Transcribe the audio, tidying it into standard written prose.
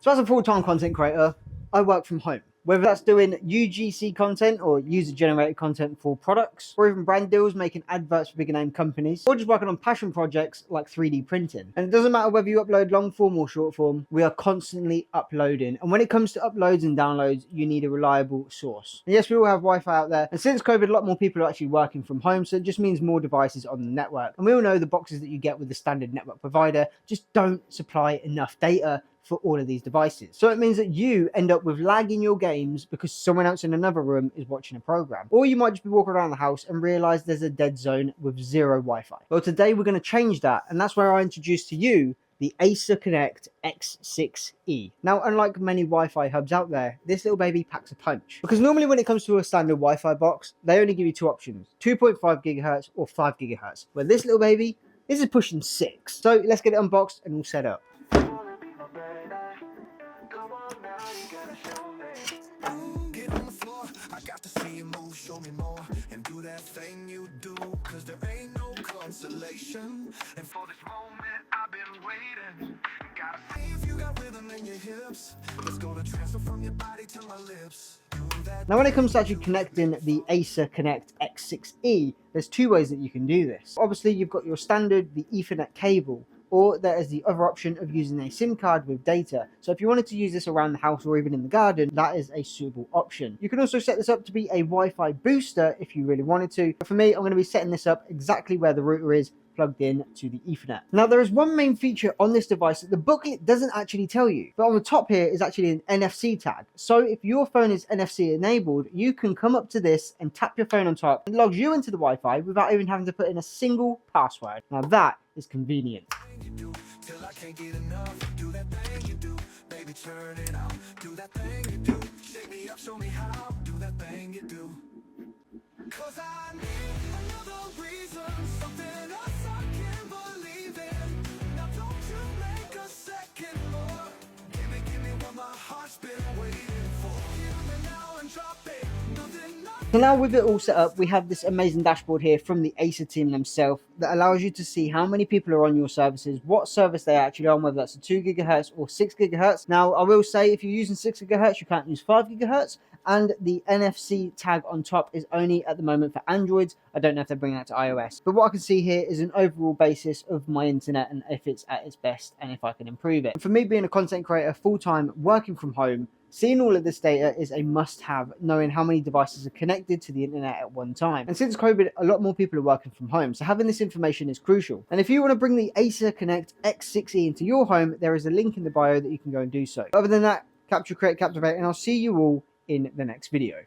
So as a full-time content creator, I work from home. Whether that's doing UGC content or user-generated content for products, or even brand deals, making adverts for bigger name companies, or just working on passion projects like 3D printing. And it doesn't matter whether you upload long form or short form, we are constantly uploading. And when it comes to uploads and downloads, you need a reliable source. And yes, we all have Wi-Fi out there. And since COVID, a lot more people are actually working from home, so it just means more devices on the network. And we all know the boxes that you get with the standard network provider just don't supply enough data for all of these devices. So it means that you end up with lag in your games because someone else in another room is watching a program. Or you might just be walking around the house and realize there's a dead zone with zero Wi-Fi. Well, today we're going to change that, and that's where I introduce to you the Acer Connect X6E. Now, unlike many Wi-Fi hubs out there, this little baby packs a punch. Because normally when it comes to a standard Wi-Fi box, they only give you two options, 2.5 gigahertz or 5 gigahertz. Where this little baby, this is pushing 6. So let's get it unboxed and all set up. Show me more and do that thing you do, cause there ain't no consolation. And for this moment I've been waiting. Gotta see if you got rhythm in your hips. Let's go to transfer from your body to my lips. Now when it comes to actually connecting the Acer Connect X6E, there's two ways that you can do this. Obviously you've got your standard, the Ethernet cable, or there is the other option of using a SIM card with data. So if you wanted to use this around the house or even in the garden, that is a suitable option. You can also set this up to be a Wi-Fi booster if you really wanted to. But for me, I'm going to be setting this up exactly where the router is plugged in to the Ethernet. Now there is one main feature on this device that the booklet doesn't actually tell you, but on the top here is actually an NFC tag. So if your phone is NFC enabled, you can come up to this and tap your phone on top and logs you into the Wi-Fi without even having to put in a single password. Now that is convenient. Till I can't get enough. Do that thing you do, baby, turn it out. Do that thing you do, shake me up, show me how. Do that thing you do, cause I need another reason, something else I can't believe in. Now don't you make a second more. Give me what my heart's been waiting for. Give me now and drop it. So now with it all set up, we have this amazing dashboard here from the Acer team themselves that allows you to see how many people are on your services, what service they're actually on, whether that's a 2 gigahertz or 6 gigahertz. Now, I will say if you're using 6 gigahertz, you can't use 5 gigahertz. And the NFC tag on top is only at the moment for Androids. I don't know if they're bringing that to iOS. But what I can see here is an overall basis of my internet and if it's at its best and if I can improve it. And for me being a content creator full-time, working from home, seeing all of this data is a must-have, knowing how many devices are connected to the internet at one time. And since COVID, a lot more people are working from home, so having this information is crucial. And if you want to bring the Acer Connect X6E into your home, there is a link in the bio that you can go and do so. Other than that, capture, create, captivate, and I'll see you all in the next video.